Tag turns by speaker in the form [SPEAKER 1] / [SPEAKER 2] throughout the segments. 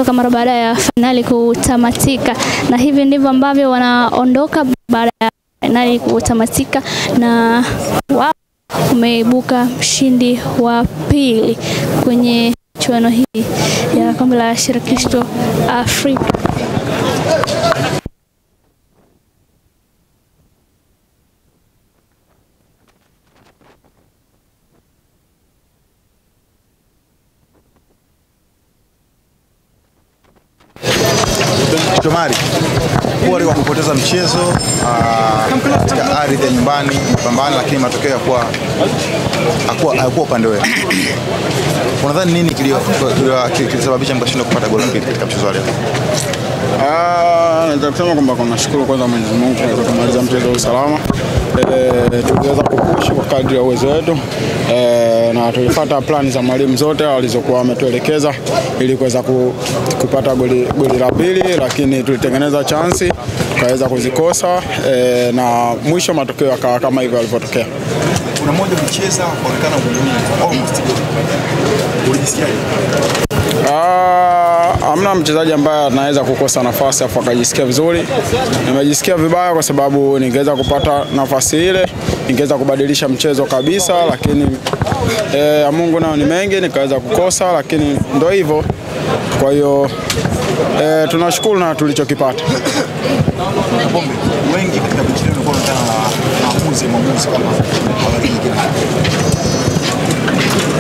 [SPEAKER 1] mara baada ya finali kutamatika, na hivi ndivyo ambavyo wanaondoka baada ya finali kutamatika, na wao umeibuka mshindi wa pili kwenye michuano hii ya kombe la shirikisho Afrika.
[SPEAKER 2] Shomari, pole kwa kupoteza mchezo katika ardhi ya nyumbani pambana, lakini matokeo hakuwa upande wetu. Unadhani nini kilisababisha mkashindwa kupata goli la pili katika mchezo leo?
[SPEAKER 3] Nataka kusema kwamba tunashukuru kwanza Mwenyezi Mungu kwa kumaliza mchezo kwa salama. Tuliweza kupush kwa kadri ya uwezo wetu, na tulifuata plani za mwalimu zote alizokuwa ametuelekeza ili kuweza kupata goli la pili, lakini tulitengeneza chance tukaweza kuzikosa, na mwisho matokeo yakawa kama hivyo yalivyotokea.
[SPEAKER 2] Kuna mmoja mcheza kuonekana almost ulijisikiaje?
[SPEAKER 3] Hamna mchezaji ambaye anaweza kukosa nafasi afu akajisikia vizuri. Nimejisikia vibaya kwa sababu ningeweza kupata nafasi ile, ningeweza kubadilisha mchezo kabisa, lakini ya Mungu nao ni mengi, nikaweza kukosa, lakini ndio hivyo. Kwa hiyo tunashukuru na tulichokipata.
[SPEAKER 2] Bombe, wengi katika michezo wanakuwa na maamuzi kama wakati mwingine.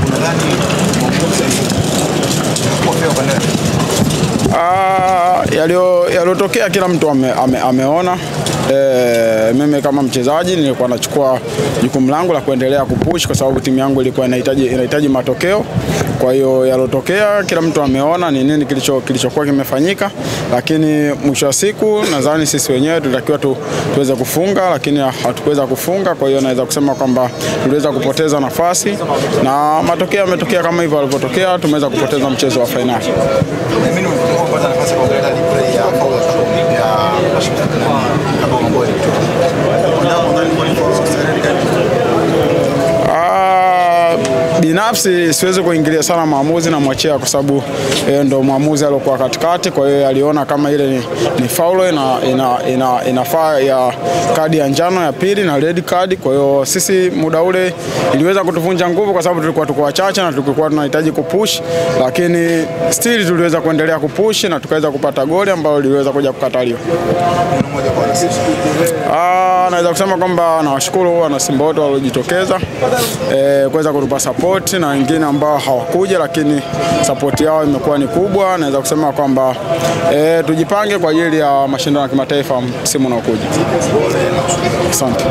[SPEAKER 2] Unadhani maamuzi kwa fair kwa nani?
[SPEAKER 3] Yaliyotokea kila mtu ameona. Mimi kama mchezaji nilikuwa nachukua jukumu langu la kuendelea kupush kwa sababu timu yangu ilikuwa inahitaji matokeo. Kwa hiyo yalotokea kila mtu ameona ni nini kilichokuwa kimefanyika, lakini mwisho wa siku nadhani sisi wenyewe tulitakiwa tuweze kufunga, lakini hatukuweza kufunga. Kwa hiyo naweza kusema kwamba tuliweza kupoteza nafasi na matokeo yametokea kama hivyo yalivyotokea, tumeweza kupoteza mchezo wa finali.
[SPEAKER 2] Mimi nimepata nafasi kwa kuleta replay ya foul ya kama ngoli.
[SPEAKER 3] Binafsi siwezi kuingilia sana maamuzi na mwachia kwa sababu ndo maamuzi aliyokuwa katikati. Kwa hiyo aliona kama ile ni foul inafaa ya kadi ya njano ya pili na red card. Kwa hiyo sisi muda ule iliweza kutuvunja nguvu kwa sababu tulikuwa tuko wachache na tulikuwa tunahitaji kupush, lakini still tuliweza kuendelea kupush na tukaweza kupata goli ambalo liliweza kuja kukataliwa. Naweza kusema kwamba nawashukuru wana Simba wote waliojitokeza kuweza kutupa support na wengine ambao hawakuja, lakini support yao imekuwa ni kubwa. Naweza kusema kwamba tujipange kwa ajili ya mashindano ya kimataifa msimu unaokuja. Asante.